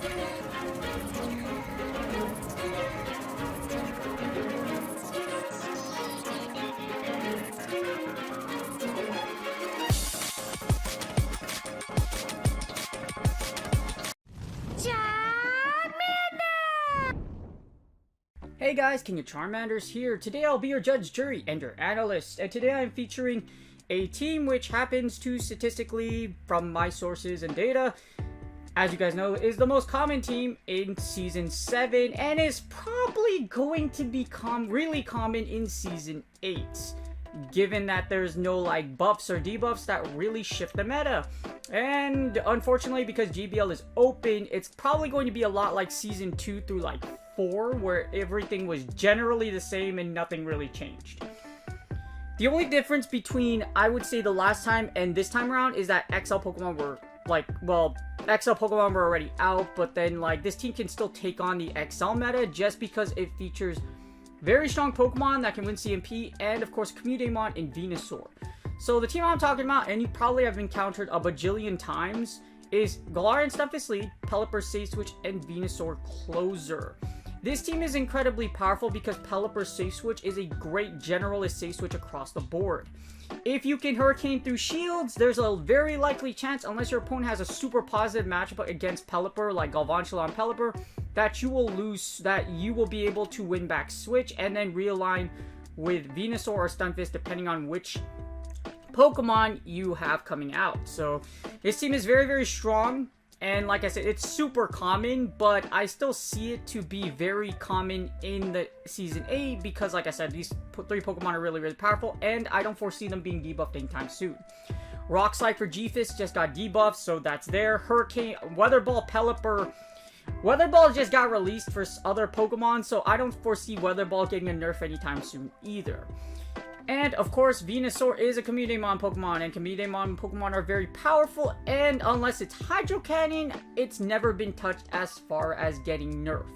Hey guys, King of Charmanders here. Today I'll be your judge, jury, and your analyst. And today I'm featuring a team which happens to statistically, from my sources and data, as you guys know, is the most common team in Season 7 and is probably going to become really common in Season 8. Given that there's no like buffs or debuffs that really shift the meta. And unfortunately, because GBL is open, it's probably going to be a lot like Season 2 through like 4, where everything was generally the same and nothing really changed. The only difference between, I would say, the last time and this time around is that XL Pokemon were like, well, XL Pokemon were already out, but then like this team can still take on the XL meta just because it features very strong Pokemon that can win CMP, and of course Commutemon and Venusaur. So the team I'm talking about, and you probably have encountered a bajillion times, is Galarian Stunfisk Lead, Pelipper Safe Switch, and Venusaur Closer. This team is incredibly powerful because Pelipper Safe Switch is a great generalist safe switch across the board. If you can Hurricane through shields, there's a very likely chance, unless your opponent has a super positive matchup against Pelipper, like Galvantula on Pelipper, that you will lose, that you will be able to win back switch and then realign with Venusaur or Stunfisk depending on which Pokemon you have coming out. So this team is very, very strong. And like I said, it's super common, but I still see it to be very common in the Season 8 because, like I said, these three Pokemon are really, really powerful, and I don't foresee them being debuffed anytime soon. Rock Slide for G-Fist just got debuffed, so that's there. Hurricane, Weather Ball, Pelipper. Weather Ball just got released for other Pokemon, so I don't foresee Weather Ball getting a nerf anytime soon either. And, of course, Venusaur is a Commutemon Pokemon, and Commutemon Pokemon are very powerful, and unless it's Hydro Cannon, it's never been touched as far as getting nerfed.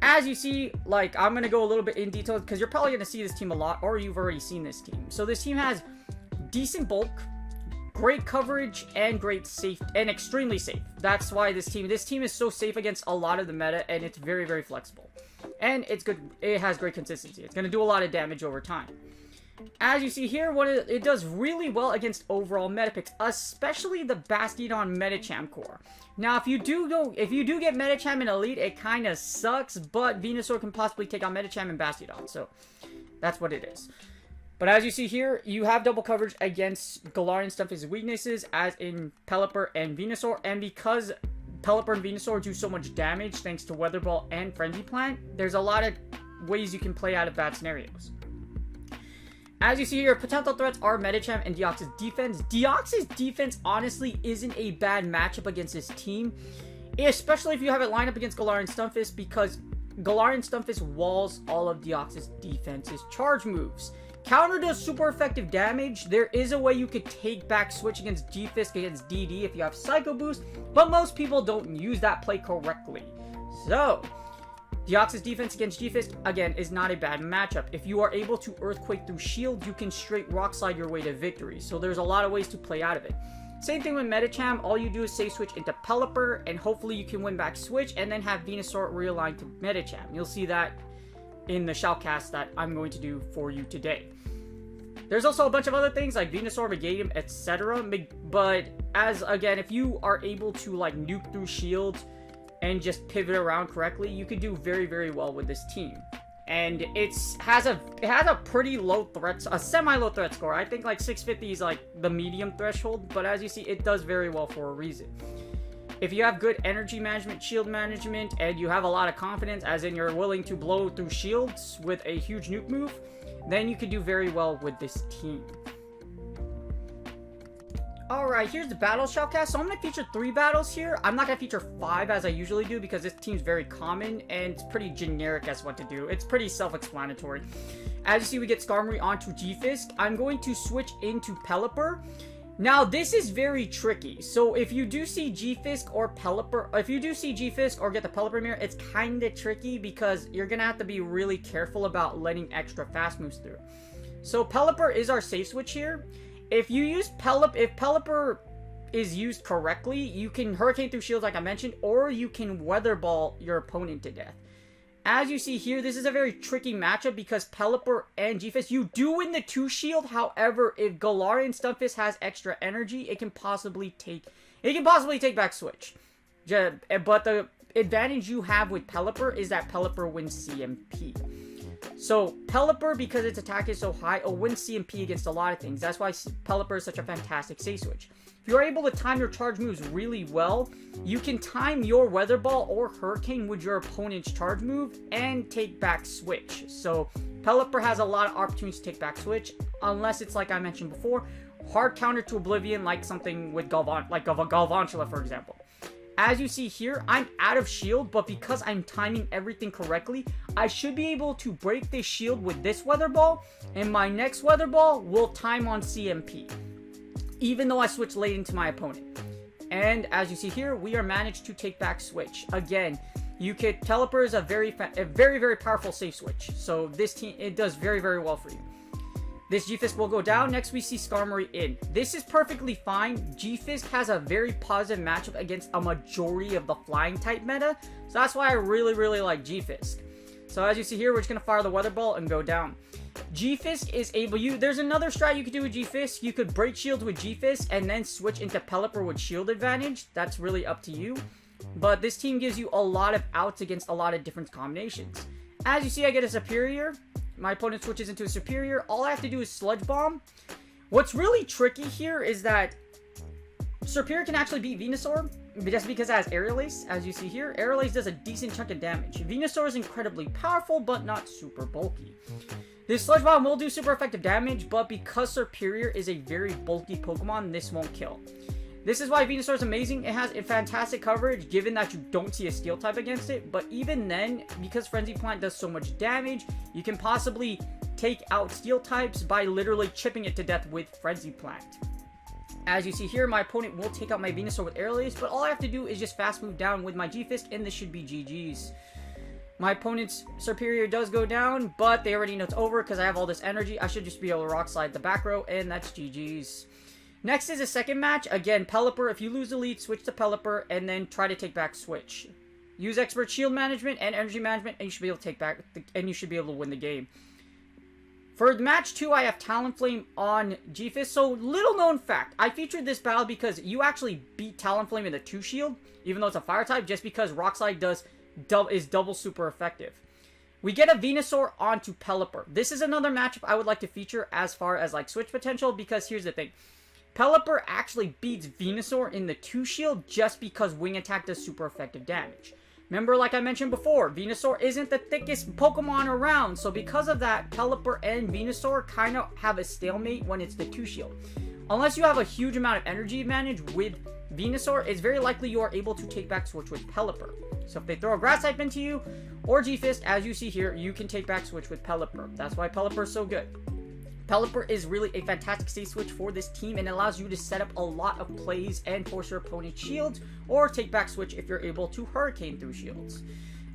As you see, like, I'm going to go a little bit in detail, because you're probably going to see this team a lot, or you've already seen this team. So this team has decent bulk, great coverage, and great safe, and extremely safe. That's why this team is so safe against a lot of the meta, and it's very, very flexible. And it's good, it has great consistency. It's going to do a lot of damage over time. As you see here, it does really well against overall meta picks, especially the Bastiodon Medicham core. Now, if you do get Medicham in Elite, it kind of sucks, but Venusaur can possibly take on Medicham and Bastiodon, so that's what it is. But as you see here, you have double coverage against Galarian Stunfisk's weaknesses, as in Pelipper and Venusaur, and because Pelipper and Venusaur do so much damage thanks to Weather Ball and Frenzy Plant, there's a lot of ways you can play out of bad scenarios. As you see here, potential threats are Medicham and Deoxys defense. Deoxys defense honestly isn't a bad matchup against this team, especially if you have it lined up against Galarian Stunfisk, because Galarian Stunfisk walls all of Deoxys defense's charge moves. Counter does super effective damage. There is a way you could take back switch against G-Fisk against DD if you have Psycho Boost, but most people don't use that play correctly. So, Deoxys defense against G-Fisk, again, is not a bad matchup. If you are able to Earthquake through shield, you can straight Rock Slide your way to victory. So there's a lot of ways to play out of it. Same thing with Medicham. All you do is safe switch into Pelipper, and hopefully you can win back switch, and then have Venusaur realign to Medicham. You'll see that in the Shoutcast that I'm going to do for you today. There's also a bunch of other things like Venusaur, Meganium, etc. But again, if you are able to like nuke through shields and just pivot around correctly, you could do very, very well with this team. And it has a pretty low threat, a semi-low threat score. I think like 650 is like the medium threshold, but as you see, it does very well for a reason. If you have good energy management, shield management, and you have a lot of confidence, as in you're willing to blow through shields with a huge nuke move, then you can do very well with this team. Alright, here's the battle shoutcast. So I'm going to feature 3 battles here. I'm not going to feature 5 as I usually do because this team's very common and it's pretty generic as what to do. It's pretty self-explanatory. As you see, we get Skarmory onto G-Fisk. I'm going to switch into Pelipper. Now, this is very tricky. So if you do see G-Fisk or Pelipper, if you do see G-Fisk or get the Pelipper mirror, it's kind of tricky because you're going to have to be really careful about letting extra fast moves through. So Pelipper is our safe switch here. If you use Pelipper, if Pelipper is used correctly, you can Hurricane through shields like I mentioned, or you can Weather Ball your opponent to death. As you see here, this is a very tricky matchup because Pelipper and G-Fist, you do win the 2-shield. However, if Galarian Stunfisk has extra energy, it can possibly take back Switch. But the advantage you have with Pelipper is that Pelipper wins CMP. So, Pelipper, because its attack is so high, will win CMP against a lot of things. That's why Pelipper is such a fantastic safe switch. If you're able to time your charge moves really well, you can time your Weather Ball or Hurricane with your opponent's charge move and take back Switch. So, Pelipper has a lot of opportunities to take back Switch, unless it's like I mentioned before, hard counter to Oblivion, like something with Galvantula, for example. As you see here, I'm out of shield, but because I'm timing everything correctly, I should be able to break this shield with this Weather Ball, and my next Weather Ball will time on CMP, even though I switch late into my opponent. And as you see here, we are managed to take back Switch. Again, Pelipper is a very, very powerful safe switch, so this team, it does very, very well for you. This G-Fisk will go down. Next, we see Skarmory in. This is perfectly fine. G-Fisk has a very positive matchup against a majority of the flying type meta. So that's why I really, really like G-Fisk. So as you see here, we're just going to fire the Weather Ball and go down. G-Fisk is able... There's another strat you could do with G-Fisk. You could break shields with G-Fisk and then switch into Pelipper with shield advantage. That's really up to you. But this team gives you a lot of outs against a lot of different combinations. As you see, I get a Superior. My opponent switches into a Superior. All I have to do is Sludge Bomb. What's really tricky here is that Superior can actually beat Venusaur just because it has Aerial Ace. As you see here, Aerial Ace does a decent chunk of damage. Venusaur is incredibly powerful, but not super bulky. This Sludge Bomb will do super effective damage, but because Superior is a very bulky Pokemon, this won't kill. This is why Venusaur is amazing. It has a fantastic coverage, given that you don't see a Steel type against it. But even then, because Frenzy Plant does so much damage, you can possibly take out Steel types by literally chipping it to death with Frenzy Plant. As you see here, my opponent will take out my Venusaur with Aerial Ace, but all I have to do is just fast move down with my G-Fisk, and this should be GG's. My opponent's Superior does go down, but they already know it's over because I have all this energy. I should just be able to Rock Slide the back row, and that's GG's. Next is a second match. Again, Pelipper. If you lose the lead, switch to Pelipper and then try to take back Switch. Use Expert Shield Management and Energy Management, and you should be able to take back, and you should be able to win the game. For match 2, I have Talonflame on G-Fisk. So, little known fact. I featured this battle because you actually beat Talonflame in the 2-shield, even though it's a Fire type, just because Rock Slide is double super effective. We get a Venusaur onto Pelipper. This is another matchup I would like to feature as far as like switch potential, because here's the thing. Pelipper actually beats Venusaur in the 2-shield just because Wing Attack does super effective damage. Remember, like I mentioned before, Venusaur isn't the thickest Pokemon around, so because of that, Pelipper and Venusaur kind of have a stalemate when it's the 2-shield. Unless you have a huge amount of energy advantage with Venusaur, it's very likely you are able to take back Switch with Pelipper. So if they throw a Grass type into you, or G-Fist, as you see here, you can take back Switch with Pelipper. That's why Pelipper is so good. Pelipper is really a fantastic safe switch for this team, and it allows you to set up a lot of plays and force your opponent's shields, or take back Switch if you're able to Hurricane through shields.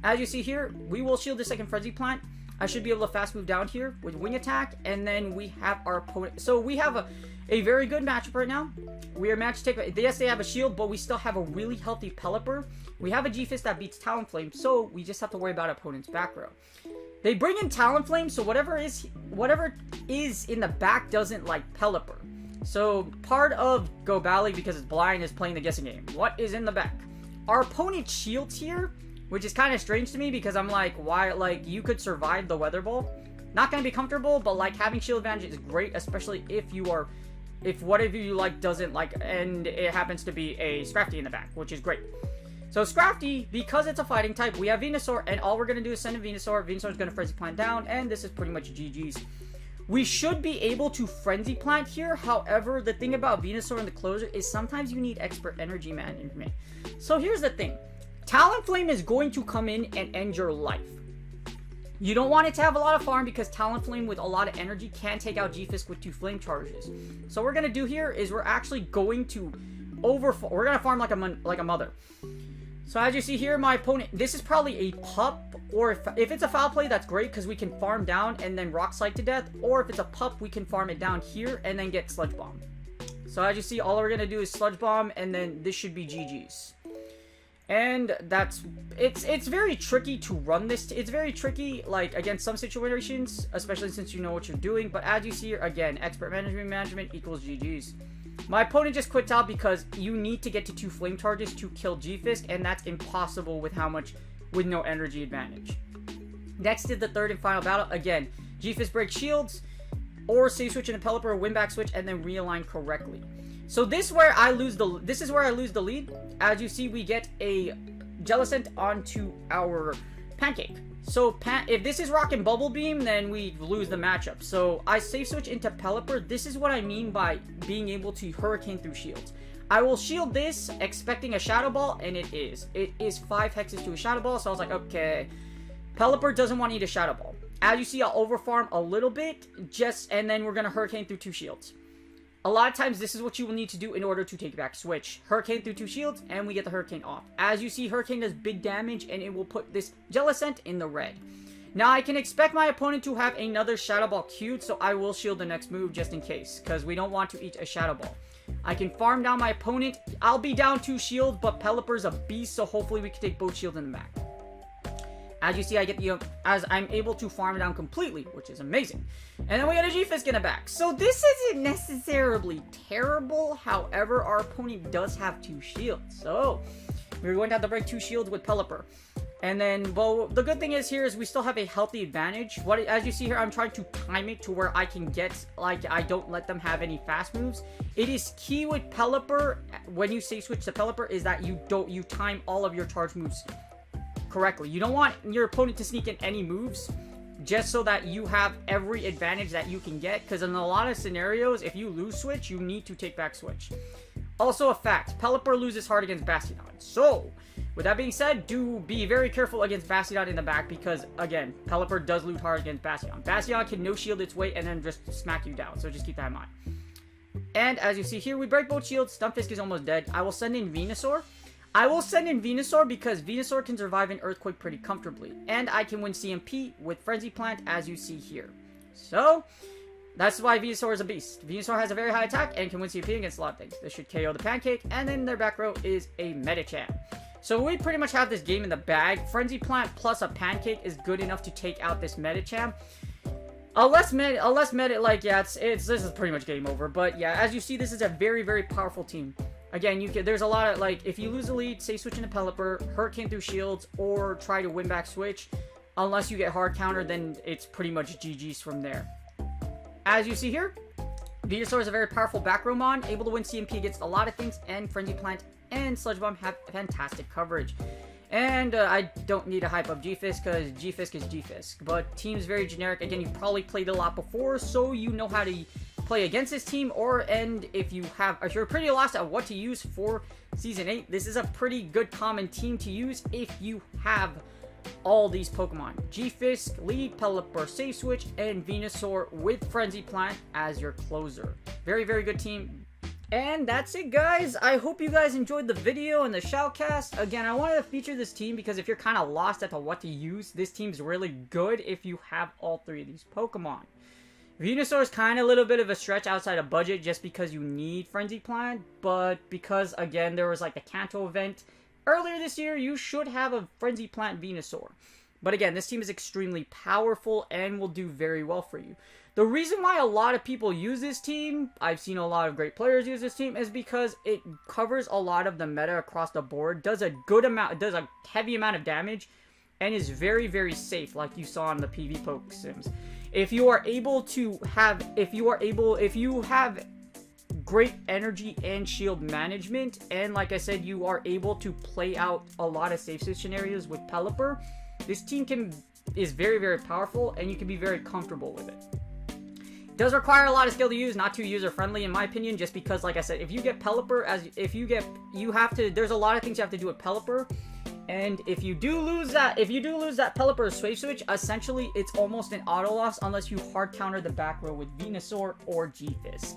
As you see here, we will shield the second Frenzy Plant. I should be able to fast move down here with Wing Attack, and then we have our opponent. So we have a very good matchup right now. We are matched to take. Yes, they have a shield, but we still have a really healthy Pelipper. We have a G-Fist that beats Talonflame, so we just have to worry about opponent's back row. They bring in Talonflame, so whatever is in the back doesn't like Pelipper. So part of Go Bally, because it's blind, is playing the guessing game. What is in the back? Our opponent shields here, which is kind of strange to me because I'm like, why? Like, you could survive the Weather Ball. Not going to be comfortable, but like having shield advantage is great, especially if whatever you like doesn't like, and it happens to be a Scrafty in the back, which is great. So Scrafty, because it's a fighting type, we have Venusaur, and all we're going to do is send a Venusaur. Venusaur is going to Frenzy Plant down, and this is pretty much GG's. We should be able to Frenzy Plant here. However, the thing about Venusaur in the closer is sometimes you need expert energy management. So here's the thing. Talonflame is going to come in and end your life. You don't want it to have a lot of farm because Talonflame with a lot of energy can take out G-Fisk with 2 flame charges. So what we're going to do here is we're actually going to we're going to farm like a mother. So as you see here, my opponent, this is probably a pup, or if it's a foul play, that's great because we can farm down and then Rock Slide to death, or if it's a pup, we can farm it down here and then get Sludge Bomb. So as you see, all we're gonna do is Sludge Bomb, and then this should be GG's. And it's very tricky to run this. It's very tricky, like, against some situations, especially since you know what you're doing. But as you see here, again, expert management equals GG's. My opponent just quits out because you need to get to 2 flame charges to kill G-Fisk, and that's impossible with no energy advantage. Next is the third and final battle. Again, G-Fisk breaks shields, or save switch and a Pelipper, win back switch, and then realign correctly. So this is where I lose the lead. As you see, we get a Jellicent onto our Pancake. So if this is Rock and Bubble Beam, then we lose the matchup. So I save switch into Pelipper. This is what I mean by being able to Hurricane through shields. I will shield this, expecting a Shadow Ball, and it is. It is 5 hexes to a Shadow Ball, so I was like, okay. Pelipper doesn't want to eat a Shadow Ball. As you see, I'll overfarm a little bit, and then we're going to Hurricane through 2 shields. A lot of times, this is what you will need to do in order to take back switch. Hurricane through 2 shields, and we get the Hurricane off. As you see, Hurricane does big damage, and it will put this Jellicent in the red. Now, I can expect my opponent to have another Shadow Ball queued, so I will shield the next move just in case, because we don't want to eat a Shadow Ball. I can farm down my opponent. I'll be down 2 shields, but Pelipper's a beast, so hopefully we can take both shields in the back. As you see, I get as I'm able to farm down completely, which is amazing. And then we got a G-Fisk in the back. So this isn't necessarily terrible. However, our opponent does have 2 shields. So we're going to have to break 2 shields with Pelipper. And then, well, the good thing is here is we still have a healthy advantage. As you see here, I'm trying to time it to where I can get, like, I don't let them have any fast moves. It is key with Pelipper, when you say switch to Pelipper, is that you time all of your charge moves correctly. You don't want your opponent to sneak in any moves, just so that you have every advantage that you can get, because in a lot of scenarios, if you lose switch, you need to take back switch. Also a fact, Pelipper loses hard against Bastion. So, with that being said, do be very careful against Bastion in the back, because, again, Pelipper does lose hard against Bastion. Bastion can no-shield its way and then just smack you down, so just keep that in mind. And as you see here, we break both shields. Stunfisk is almost dead. I will send in Venusaur. Because Venusaur can survive an Earthquake pretty comfortably. And I can win CMP with Frenzy Plant, as you see here. So, that's why Venusaur is a beast. Venusaur has a very high attack and can win CMP against a lot of things. This should KO the Pancake, and then their back row is a Medicham. So we pretty much have this game in the bag. Frenzy Plant plus a Pancake is good enough to take out this Medicham. This is pretty much game over. But yeah, as you see, this is a very, very powerful team. Again, there's a lot of, like, if you lose the lead, say switch into Pelipper, Hurricane through shields, or try to win back switch. Unless you get hard counter, then it's pretty much GG's from there. As you see here, Venusaur is a very powerful back row mon, able to win CMP against a lot of things, and Frenzy Plant and Sludge Bomb have fantastic coverage. And I don't need to hype up G-Fisk, because G-Fisk is G-Fisk. But team's very generic. Again, you probably played a lot before, so you know how to play against this team, if you're pretty lost at what to use for Season 8, this is a pretty good common team to use if you have all these Pokemon. G-Fisk, lead, Pelipper, Save Switch, and Venusaur with Frenzy Plant as your closer. Very, very good team. And that's it, guys. I hope you guys enjoyed the video and the Shoutcast. Again, I wanted to feature this team because if you're kind of lost at what to use, this team's really good if you have all 3 of these Pokemon. Venusaur is kind of a little bit of a stretch outside of budget just because you need Frenzy Plant, but because, again, there was like a Kanto event earlier this year, you should have a Frenzy Plant Venusaur. But again, this team is extremely powerful and will do very well for you. The reason why a lot of people use this team, I've seen a lot of great players use this team, is because it covers a lot of the meta across the board, does a heavy amount of damage, and is very, very safe, like you saw in the PV Poke Sims. If you have great energy and shield management, and like I said, you are able to play out a lot of safe scenarios with Pelipper, this team is very, very powerful, and you can be very comfortable with it. It does require a lot of skill to use, not too user-friendly in my opinion, just because, like I said, if you get Pelipper, there's a lot of things you have to do with Pelipper. And if you do lose that Pelipper Save Switch, essentially it's almost an auto loss unless you hard counter the back row with Venusaur or G-Fisk.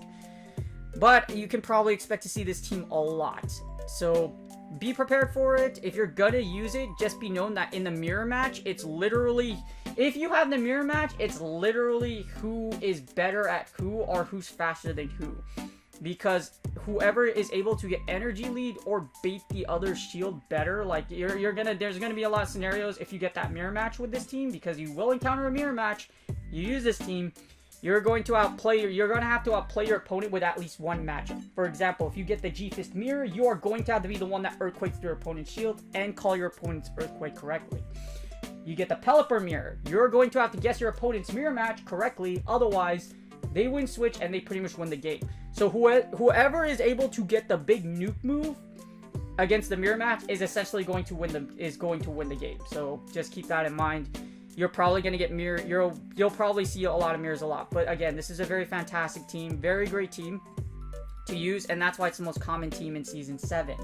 But you can probably expect to see this team a lot. So be prepared for it. If you're gonna use it, just be known that in the mirror match, it's literally, if you have the mirror match, it's literally who is better at who or who's faster than who. Because whoever is able to get energy lead or bait the other shield better. Like, there's gonna be a lot of scenarios if you get that mirror match with this team, because you will encounter a mirror match. You use this team, you're going to have to outplay your opponent with at least one matchup. For example, if you get the G-Fist mirror, you are going to have to be the one that earthquakes your opponent's shield and call your opponent's earthquake correctly. You get the Pelipper mirror, you're going to have to guess your opponent's mirror match correctly, otherwise they win switch and they pretty much win the game. So whoever is able to get the big nuke move against the mirror match is essentially going to win the game. So just keep that in mind. You're probably going to get mirror. You'll probably see a lot of mirrors a lot. But again, this is a very fantastic team, very great team to use, and that's why it's the most common team in Season 7.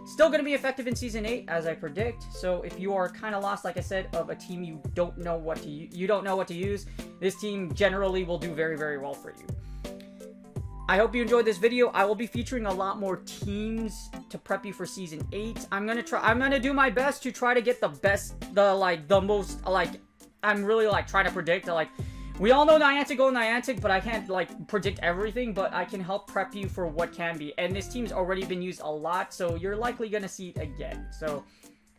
Still going to be effective in Season 8, as I predict. So if you are kind of lost, like I said, of a team you don't know what to use, this team generally will do very, very well for you. I hope you enjoyed this video. I will be featuring a lot more teams to prep you for Season 8. I'm gonna do my best to try to get the best, I'm really trying to predict, we all know Niantic go Niantic, but I can't predict everything, but I can help prep you for what can be. And this team's already been used a lot, so you're likely gonna see it again. So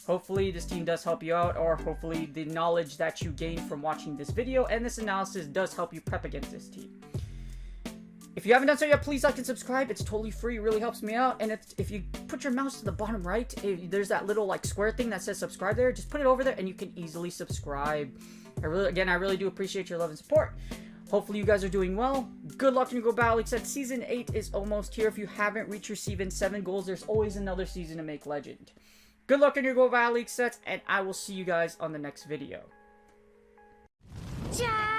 hopefully this team does help you out, or hopefully the knowledge that you gain from watching this video and this analysis does help you prep against this team. If you haven't done so yet, please like and subscribe. It's totally free. It really helps me out. And if you put your mouse to the bottom right, there's that little square thing that says subscribe there. Just put it over there and you can easily subscribe. I really do appreciate your love and support. Hopefully you guys are doing well. Good luck in your Go Battle League set. Season 8 is almost here. If you haven't reached your Season 7 goals, there's always another season to make Legend. Good luck in your Go Battle League sets, and I will see you guys on the next video. Ciao!